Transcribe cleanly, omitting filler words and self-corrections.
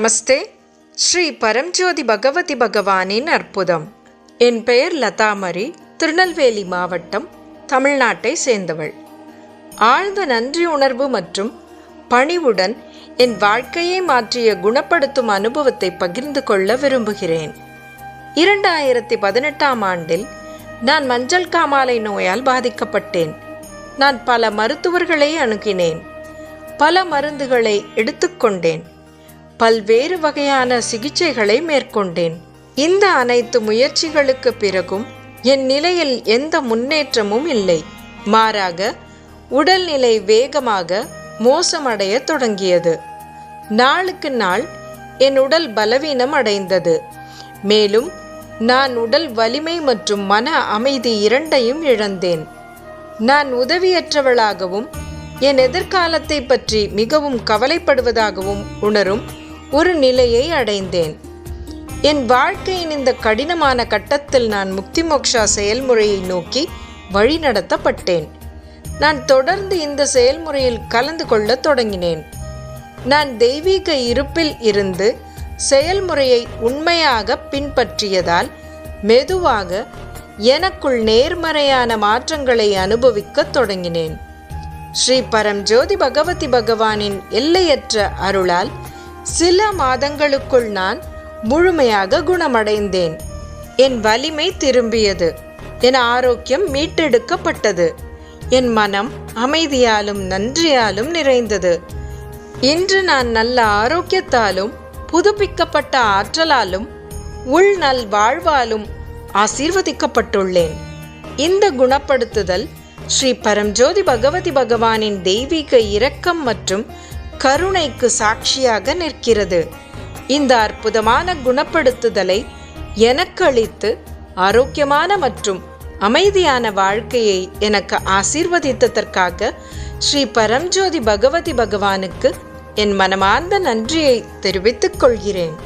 நமஸ்தே. ஸ்ரீ பரம்ஜோதி பகவதி பகவானின் அற்புதம். என் பெயர் லதாமரி, திருநெல்வேலி மாவட்டம், தமிழ்நாட்டை சேர்ந்தவள். ஆழ்ந்த நன்றி உணர்வு மற்றும் பணிவுடன் என் வாழ்க்கையை மாற்றிய குணப்படுத்தும் அனுபவத்தை பகிர்ந்து கொள்ள விரும்புகிறேன். 2018ஆம் ஆண்டில் நான் மஞ்சள் காமாலை நோயால் பாதிக்கப்பட்டேன். நான் பல மருத்துவர்களை அணுகினேன், பல மருந்துகளை எடுத்துக்கொண்டேன், பல்வேறு வகையான சிகிச்சைகளை மேற்கொண்டேன். இந்த அனைத்து முயற்சிகளுக்கு பிறகும் என் நிலையில் எந்த முன்னேற்றமும் இல்லை. மாறாக உடல்நிலை வேகமாக மோசமடைய தொடங்கியது. நாளுக்கு நாள் என் உடல் பலவீனம் அடைந்தது. மேலும் நான் உடல் வலிமை மற்றும் மன அமைதி இரண்டையும் இழந்தேன். நான் உதவியற்றவளாகவும் என் எதிர்காலத்தை பற்றி மிகவும் கவலைப்படுவதாகவும் உணரும் ஒரு நிலையை அடைந்தேன். என் வாழ்க்கையின் இந்த கடினமான கட்டத்தில் நான் முக்தி மோக்ஷா செயல்முறையை நோக்கி வழிநடத்தப்பட்டேன். நான் தொடர்ந்து இந்த செயல்முறையில் கலந்து கொள்ள தொடங்கினேன். நான் தெய்வீக இருப்பில் இருந்து செயல்முறையை உண்மையாக பின்பற்றியதால் மெதுவாக எனக்குள் நேர்மறையான மாற்றங்களை அனுபவிக்க தொடங்கினேன். ஸ்ரீ பரம்ஜோதி பகவதி பகவானின் எல்லையற்ற அருளால் சில மாதங்களுக்குள் நான் முழுமையாக குணமடைந்தேன். என் வலிமை திரும்பியது, என் ஆரோக்கியம் மீட்டெடுக்கப்பட்டது, என் மனம் அமைதியாலும் நன்றியாலும் நிறைந்தது. இன்று நான் நல்ல ஆரோக்கியத்தாலும் புதுப்பிக்கப்பட்ட ஆற்றலாலும் உள் நல் வாழ்வாலும் ஆசீர்வதிக்கப்பட்டுள்ளேன். இந்த குணப்படுத்துதல் ஸ்ரீ பரம்ஜோதி பகவதி பகவானின் தெய்வீக இரக்கம் மற்றும் கருணைக்கு சாட்சியாக நிற்கிறது. இந்த அற்புதமான குணப்படுத்துதலை எனக்கு அளித்து ஆரோக்கியமான மற்றும் அமைதியான வாழ்க்கையை எனக்கு ஆசீர்வதித்ததற்காக ஸ்ரீ பரம்ஜோதி பகவதி பகவானுக்கு என் மனமார்ந்த நன்றியை தெரிவித்துக் கொள்கிறேன்.